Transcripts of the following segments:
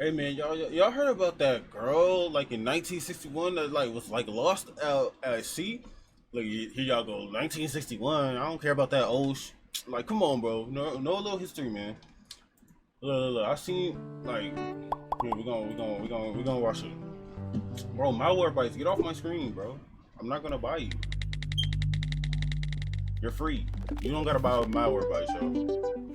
Hey man, y'all heard about that girl like in 1961 that like was like lost out at sea? Like here y'all go, 1961. I don't care about that old. Like come on, bro. No little history, man. Look. I seen like here we gonna watch it, bro. Malware bites. Get off my screen, bro. I'm not gonna buy you. You're free. You don't gotta buy malware bites, yo.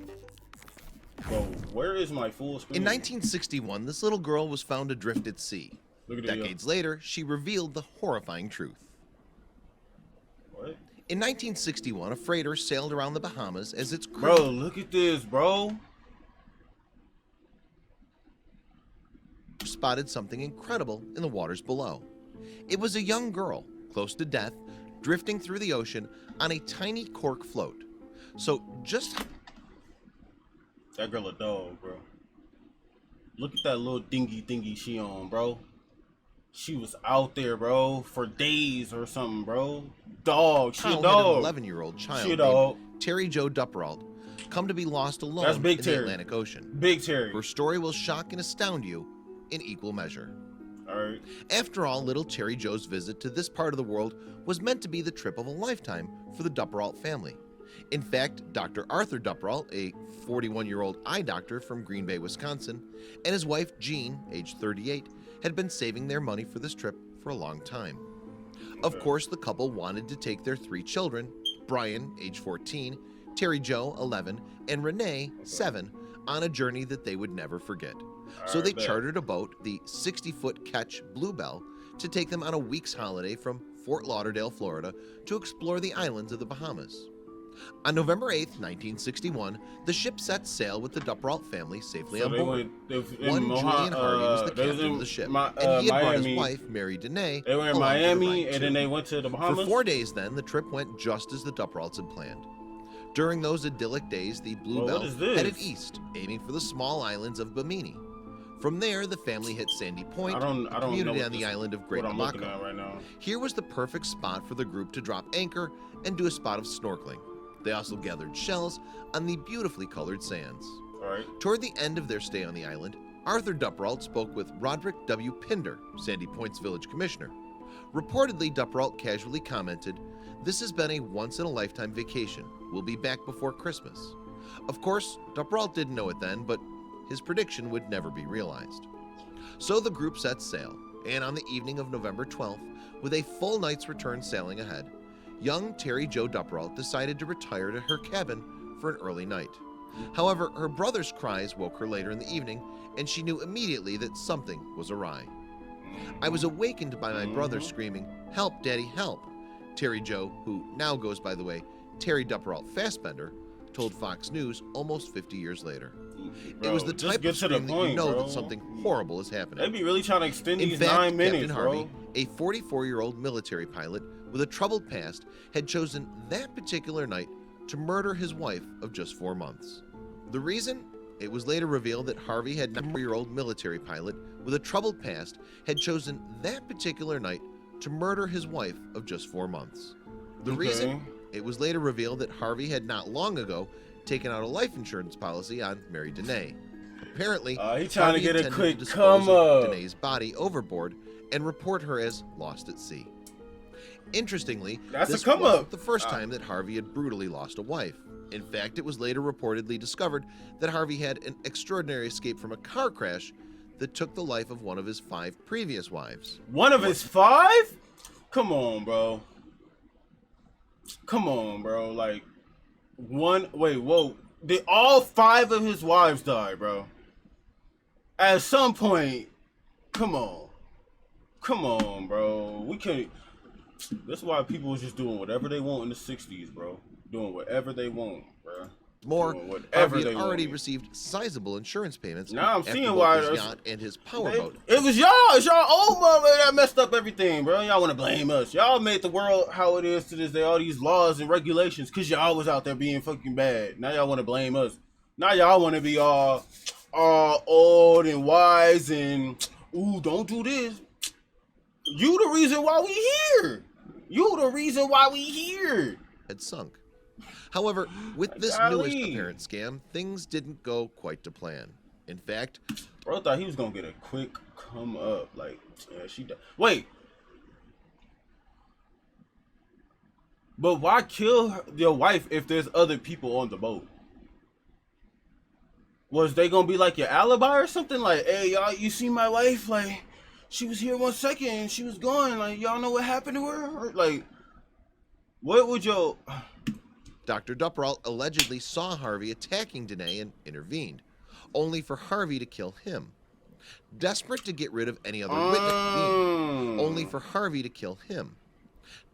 Bro, where is my full screen? In 1961, this little girl was found adrift at sea. Look at Decades later, she revealed the horrifying truth. What? In 1961, a freighter sailed around the Bahamas as its crew... Bro, look at this, bro. ...spotted something incredible in the waters below. It was a young girl, close to death, drifting through the ocean on a tiny cork float. So just... That girl a dog, bro. Look at that little dingy thingy she on, bro. She was out there, bro, for days or something, bro. Dog, she a dog. An 11-year-old child she a dog. named Terry Jo Dupperalt come to be lost alone That's Big in Terry. the Atlantic Ocean. Big Terry. Her story will shock and astound you in equal measure. All right. After all, little Terry Jo's visit to this part of the world was meant to be the trip of a lifetime for the Dupperalt family. In fact, Dr. Arthur Dupperalt, a 41-year-old eye doctor from Green Bay, Wisconsin, and his wife, Jean, age 38, had been saving their money for this trip for a long time. Of course, the couple wanted to take their 3 children, Brian, age 14, Terry Jo, 11, and Renee, 7, on a journey that they would never forget. So they chartered a boat, the 60-foot Ketch Bluebell, to take them on a week's holiday from Fort Lauderdale, Florida, to explore the islands of the Bahamas. On November 8, 1961, the ship set sail with the Dupperalt family safely on board. One Julian Harvey was the captain of the ship, and he had brought his wife, Mary Danae, They were in Miami, and then they went to the Bahamas. For 4 days then, the trip went just as the Dupperalts had planned. During those idyllic days, the Bluebell headed east, aiming for the small islands of Bimini. From there, the family hit Sandy Point, a community on the island of Great Abaco. Right Here was the perfect spot for the group to drop anchor and do a spot of snorkeling. They also gathered shells on the beautifully colored sands. Toward the end of their stay on the island, Arthur Dupperalt spoke with Roderick W. Pinder, Sandy Point's village commissioner. Reportedly, Dupperalt casually commented, "This has been a once-in-a-lifetime vacation. We'll be back before Christmas." Of course, Dupperalt didn't know it then, but his prediction would never be realized. So the group set sail, and on the evening of November 12th, with a full night's return sailing ahead, young Terry Jo Dupperalt decided to retire to her cabin for an early night. However, her brother's cries woke her later in the evening, and she knew immediately that something was awry. "I was awakened by my brother screaming, 'Help, Daddy, help!'" Terry Jo, who now goes by the way Terry Dupperalt Fassbender, told Fox News almost 50 years later. Bro, it was the type of scream that you know that something horrible is happening. They'd be really trying to extend these fact, 9 minutes, Captain Harvey, a 44-year-old military pilot with a troubled past, had chosen that particular night to murder his wife of just 4 months. The reason? It was later revealed that Harvey, had 4-year-old military pilot with a troubled past, had chosen that particular night to murder his wife of just 4 months. The reason? It was later revealed that Harvey had not long ago taken out a life insurance policy on Mary Danae. Apparently, he's trying to get a quick dispose come of up. Danae's body overboard and report her as lost at sea. Interestingly, this wasn't the first time that Harvey had brutally lost a wife. In fact, it was later reportedly discovered that Harvey had an extraordinary escape from a car crash that took the life of one of his 5 previous wives. One of his 5? Come on, bro. Come on, bro. Like, whoa. Did all 5 of his wives die, bro? At some point, come on. Come on, bro. We can't. That's why people was just doing whatever they want in the 60s, bro. Doing whatever they want, bro. More, Harvey had already received sizable insurance payments. Now I'm after seeing both why his yacht and his powerboat. It was y'all. It's y'all old mother that messed up everything, bro. Y'all want to blame us. Y'all made the world how it is to this day. All these laws and regulations, because y'all was out there being fucking bad. Now y'all want to blame us. Now y'all want to be all old and wise and, ooh, don't do this. You the reason why we here. You the reason why we here. Had sunk. However, with this newest apparent scam, things didn't go quite to plan. In fact, Bro thought he was gonna get a quick come up. Like, yeah, she died. Wait. But why kill your wife if there's other people on the boat? Was they gonna be like your alibi or something? Like, hey, y'all, you see my wife? Like, she was here 1 second and she was gone. Like, y'all know what happened to her? Or, like, what would your... Dr. Dupperalt allegedly saw Harvey attacking Danae and intervened, only for Harvey to kill him. Desperate to get rid of any other witness, only for Harvey to kill him.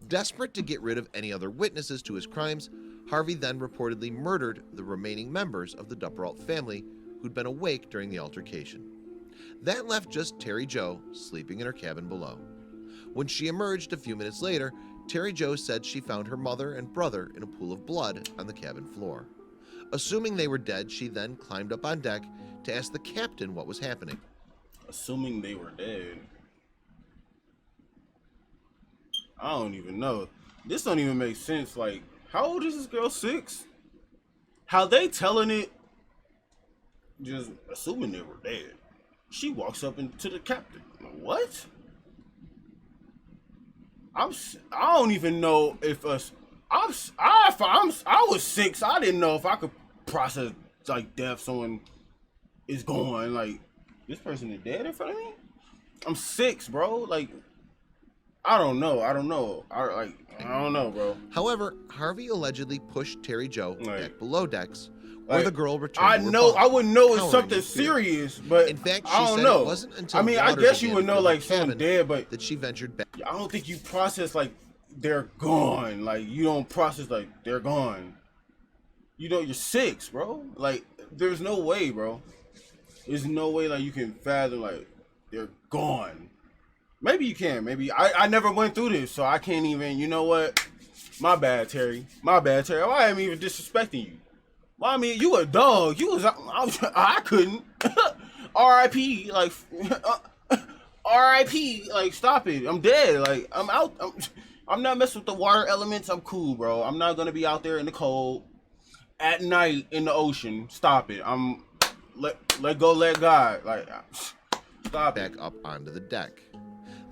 Desperate to get rid of any other witnesses to his crimes, Harvey then reportedly murdered the remaining members of the Dupperalt family who'd been awake during the altercation. That left just Terry Jo sleeping in her cabin below. When she emerged a few minutes later, Terry Jo said she found her mother and brother in a pool of blood on the cabin floor. Assuming they were dead, she then climbed up on deck to ask the captain what was happening. Assuming they were dead. I don't even know. This don't even make sense. Like, how old is this girl? 6? How they telling it? Just assuming they were dead. She walks up into the captain. What? I don't even know if us. I was 6. I didn't know if I could process like death. Someone is going like this person is dead in front of me. I'm 6, bro. Like. I don't know. I don't know, bro. However, Harvey allegedly pushed Terry Jo back below decks, where the girl returned. I know. I wouldn't know it's something serious, but in fact, I don't know. It wasn't until I guess you would know like someone dead, but that she ventured back. I don't think you process like they're gone. Like you don't process like they're gone. You know, you're 6, bro. Like there's no way, bro. There's no way like you can fathom like they're gone. Maybe you can. Maybe I never went through this, so I can't even. You know what? My bad, Terry. My bad, Terry. Why am I even disrespecting you? Well, I mean, you a dog. You was. I couldn't. R.I.P. Like, R.I.P. Like, stop it. I'm dead. Like, I'm out. I'm not messing with the water elements. I'm cool, bro. I'm not gonna be out there in the cold at night in the ocean. Stop it. I'm let go, let God. Like, stop. Back up onto the deck.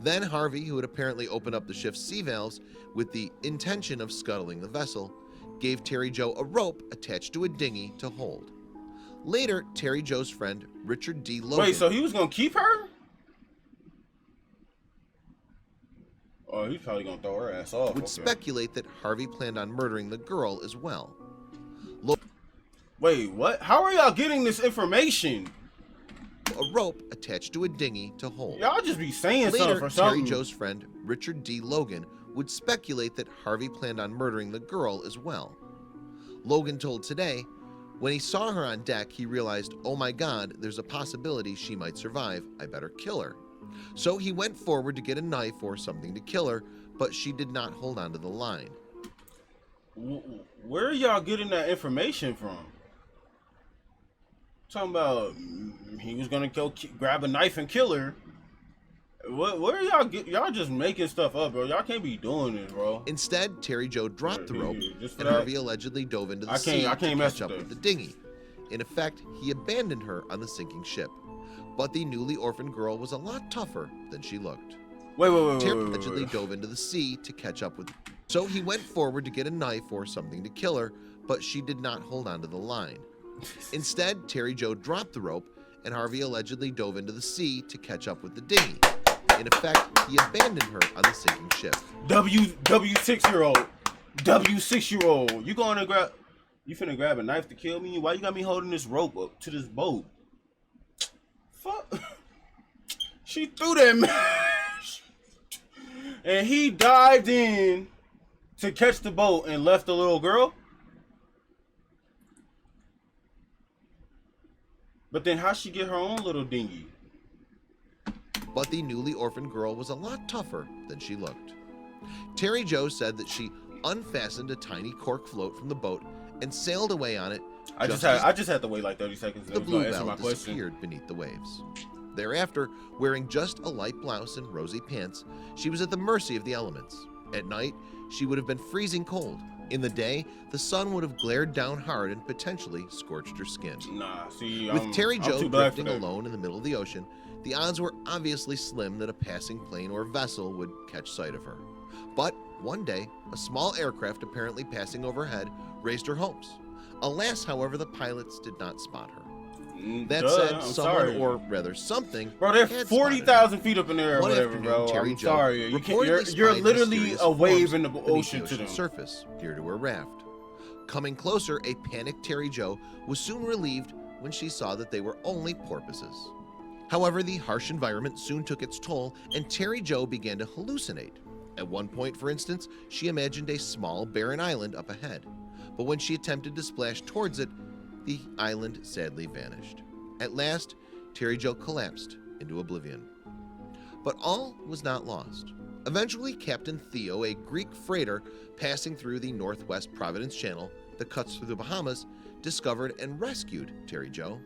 Then Harvey, who had apparently opened up the ship's sea valves with the intention of scuttling the vessel, gave Terry Jo a rope attached to a dinghy to hold. Later, Terry Jo's friend, Richard D. Logan... Wait, so he was going to keep her? Oh, he's probably going to throw her ass off. ...would speculate that Harvey planned on murdering the girl as well. Wait, what? How are y'all getting this information? A rope attached to a dinghy to hold. Y'all just be saying something for Terry something. Jo's friend, Richard D. Logan, would speculate that Harvey planned on murdering the girl as well. Logan told Today, when he saw her on deck, he realized, oh my God, there's a possibility she might survive. I better kill her. So he went forward to get a knife or something to kill her, but she did not hold onto the line. Where are y'all getting that information from? Talking about he was gonna go grab a knife and kill her. Where y'all y'all just making stuff up, bro? Y'all can't be doing this, bro. Instead, Terry Jo dropped the rope, and Harvey allegedly dove into the sea to catch up with the dinghy. In effect, he abandoned her on the sinking ship. But the newly orphaned girl was a lot tougher than she looked. Terry allegedly dove into the sea to catch up with her. So he went forward to get a knife or something to kill her, but she did not hold onto the line. Instead, Terry Jo dropped the rope, and Harvey allegedly dove into the sea to catch up with the dinghy. In effect, he abandoned her on the sinking ship. W6-year-old, W6-year-old, you finna grab a knife to kill me? Why you got me holding this rope up to this boat? Fuck. She threw that match, and he dived in to catch the boat and left the little girl. But then how'd she get her own little dinghy? But the newly orphaned girl was a lot tougher than she looked. Terry Jo said that she unfastened a tiny cork float from the boat and sailed away on it. I just had to wait like 30 seconds. The bluebell disappeared beneath the waves. Thereafter, wearing just a light blouse and rosy pants, she was at the mercy of the elements. At night, she would have been freezing cold, In the day, the sun would have glared down hard and potentially scorched her skin. Nah, see, With Terry I'm Jo too black for drifting that. alone in the middle of the ocean, the odds were obviously slim that a passing plane or vessel would catch sight of her. But one day, a small aircraft apparently passing overhead raised her hopes. Alas, however, the pilots did not spot her. That said, I'm someone, sorry. or rather something, Bro, they're had 40,000 feet up in the air or One whatever, afternoon, bro. Terry I'm Jo sorry. You can't, reportedly you're spied literally mysterious a wave forms in the beneath ocean the to them. surface near to her raft. Coming closer, a panicked Terry Jo was soon relieved when she saw that they were only porpoises. However, the harsh environment soon took its toll, and Terry Jo began to hallucinate. At one point, for instance, she imagined a small, barren island up ahead. But when she attempted to splash towards it, the island sadly vanished. At last, Terry Jo collapsed into oblivion. But all was not lost. Eventually, Captain Theo, a Greek freighter passing through the Northwest Providence Channel that cuts through the Bahamas, discovered and rescued Terry Jo.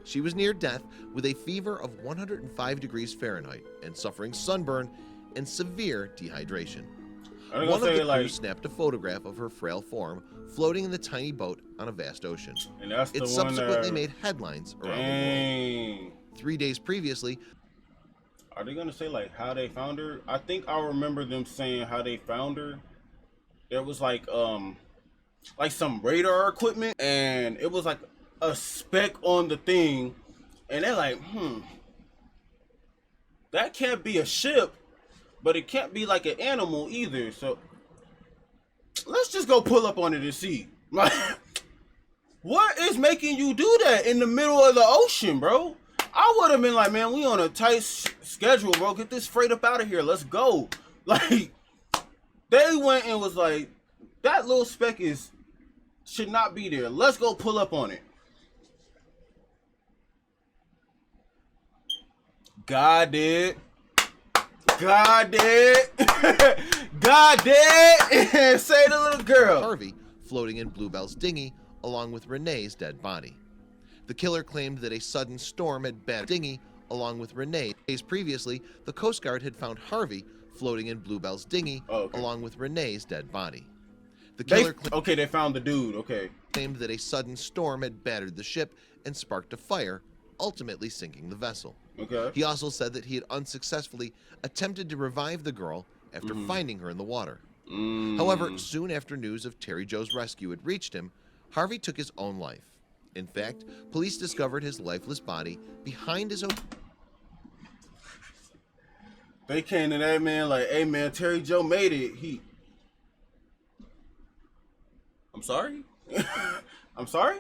She was near death with a fever of 105 degrees Fahrenheit and suffering sunburn and severe dehydration. One of the crew snapped a photograph of her frail form floating in the tiny boat on a vast ocean. And that's the It one subsequently that... made headlines around the Dang. world. 3 days previously, Are they gonna say like how they found her? I think I remember them saying how they found her. There was like some radar equipment, and it was like a speck on the thing, and they're like, that can't be a ship, but it can't be like an animal either. So let's just go pull up on it and see. Like, what is making you do that in the middle of the ocean, bro? I would have been like, man, we on a tight schedule, bro. Get this freight up out of here. Let's go. Like, they went and was like, that little speck should not be there. Let's go pull up on it. God did. God did. God did. Say the little girl. Harvey floating in Bluebell's dinghy along with Renee's dead body. The killer claimed that a sudden storm had battered the dinghy along with Renee. Days previously, the Coast Guard had found Harvey floating in Bluebell's dinghy along with Renee's dead body. The killer they found the dude. Claimed that a sudden storm had battered the ship and sparked a fire, ultimately sinking the vessel. He also said that he had unsuccessfully attempted to revive the girl after finding her in the water. However, soon after news of Terry Jo's rescue had reached him, Harvey took his own life. In fact, police discovered his lifeless body behind his own. They came to that man like, hey man, Terry Jo made it. I'm sorry? I'm sorry?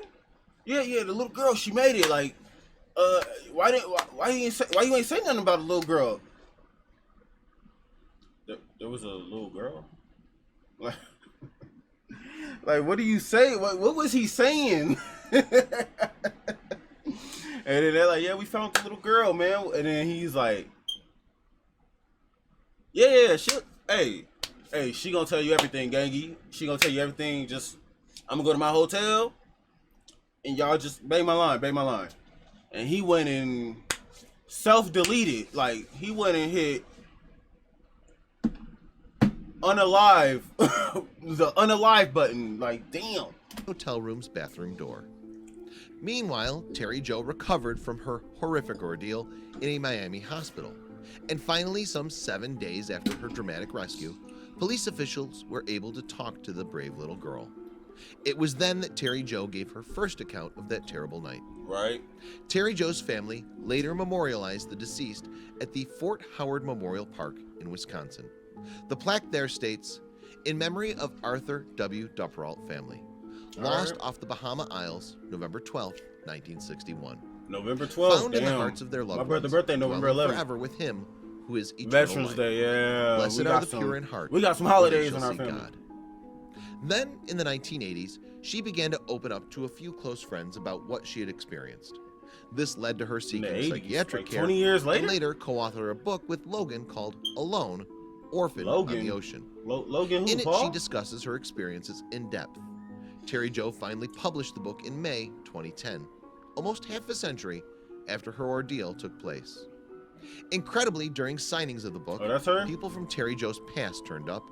Yeah, the little girl, she made it. Like, why you ain't say nothing about the little girl? There was a little girl? Like, what do you say? What was he saying? And then they're like, yeah, we found the little girl, man. And then he's like, yeah, she gonna tell you everything, gangy. She gonna tell you everything. Just, I'm gonna go to my hotel, and y'all just bang my line. And he went and self-deleted. Like, he went and hit unalive, the unalive button. Like, damn. Hotel room's bathroom door. Meanwhile, Terry Jo recovered from her horrific ordeal in a Miami hospital. And finally, some 7 days after her dramatic rescue, police officials were able to talk to the brave little girl. It was then that Terry Jo gave her first account of that terrible night. Right. Terry Jo's family later memorialized the deceased at the Fort Howard Memorial Park in Wisconsin. The plaque there states, "In memory of Arthur W. Dupperalt family. Lost off the Bahama Isles, November 12, 1961. November 12th, Found in the hearts of their loved ones. My brother's birthday, November 11th. Forever with him who is eternal Veterans life. Day, yeah. Blessed are the pure in heart. We got some holidays for in they our shall see family. God." Then, in the 1980s, she began to open up to a few close friends about what she had experienced. This led to her seeking psychiatric care 20 years later? and later co-author a book with Logan called Alone, Orphaned on the Ocean. Logan who, In it, Paul? she discusses her experiences in depth. Terry Jo finally published the book in May 2010, almost half a century after her ordeal took place. Incredibly, during signings of the book, Oh, that's her? people from Terry Jo's past turned up.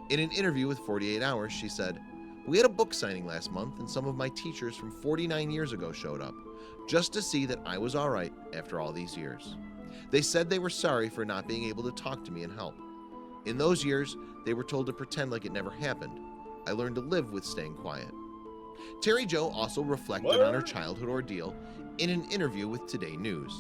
In an interview with 48 Hours, she said, We had a book signing last month and some of my teachers from 49 years ago showed up, just to see that I was alright after all these years. They said they were sorry for not being able to talk to me and help. In those years, they were told to pretend like it never happened. I learned to live with staying quiet. Terry Jo also reflected on her childhood ordeal in an interview with Today News.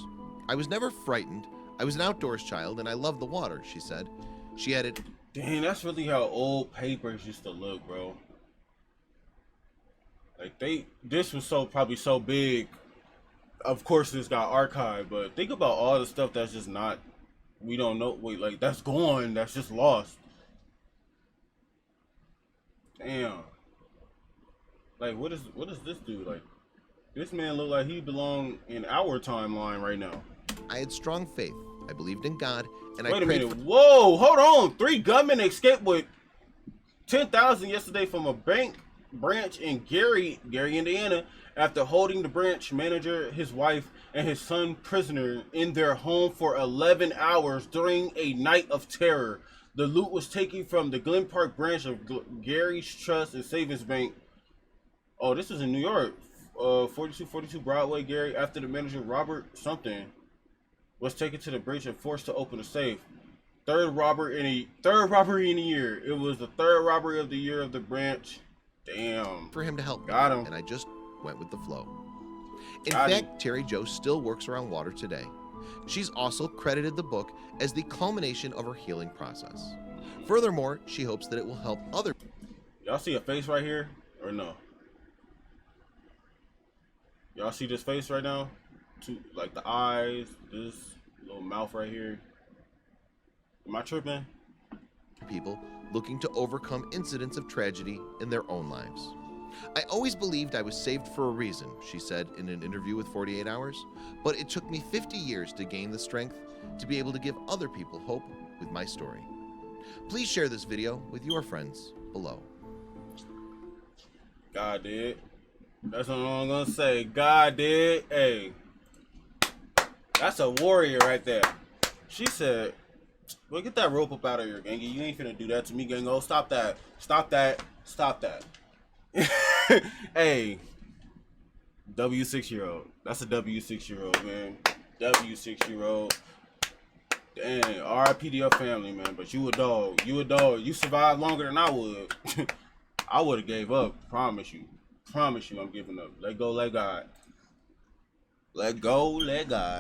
I was never frightened. I was an outdoors child and I loved the water, she said. She added, "Dang, that's really how old papers used to look, bro. Like this was probably so big. Of course, this got archived, but think about all the stuff that's just not, we don't know. Wait, like that's gone. That's just lost. Damn. Like, what does this do? Like, this man look like he belong in our timeline right now. I had strong faith. I believed in God, and Wait a minute. Whoa, hold on. 3 gunmen escaped with 10,000 yesterday from a bank branch in Gary, Indiana, after holding the branch manager, his wife, and his son prisoner in their home for 11 hours during a night of terror. The loot was taken from the Glen Park branch of Gary's Trust and Savings Bank. Oh, this is in New York. 4242 Broadway, Gary, after the manager, Robert something, was taken to the branch and forced to open a safe. Third robbery in a year. It was the 3rd robbery of the year of the branch. Damn. For him to help Got me, him. and I just went with the flow. In fact, Terry Jo still works around water today. She's also credited the book as the culmination of her healing process. Furthermore, she hopes that it will help other. Y'all see a face right here or no? Y'all see this face right now? Like the eyes, this little mouth right here. Am I tripping? People looking to overcome incidents of tragedy in their own lives. I always believed I was saved for a reason, she said in an interview with 48 Hours, but it took me 50 years to gain the strength to be able to give other people hope with my story. Please share this video with your friends below. God did. That's what I'm gonna say. God did. Hey, that's a warrior right there. She said, "Well, get that rope up out of here, Gangy. You ain't finna do that to me, Gango. Stop that. Stop that. Stop that." Hey, W6-year-old. That's a W6-year-old, man. W6-year-old. Dang, R.I.P. to your family, man. But you a dog. You a dog. You survived longer than I would. I would have gave up. Promise you. Promise you I'm giving up. Let go, let God. Let go, let God.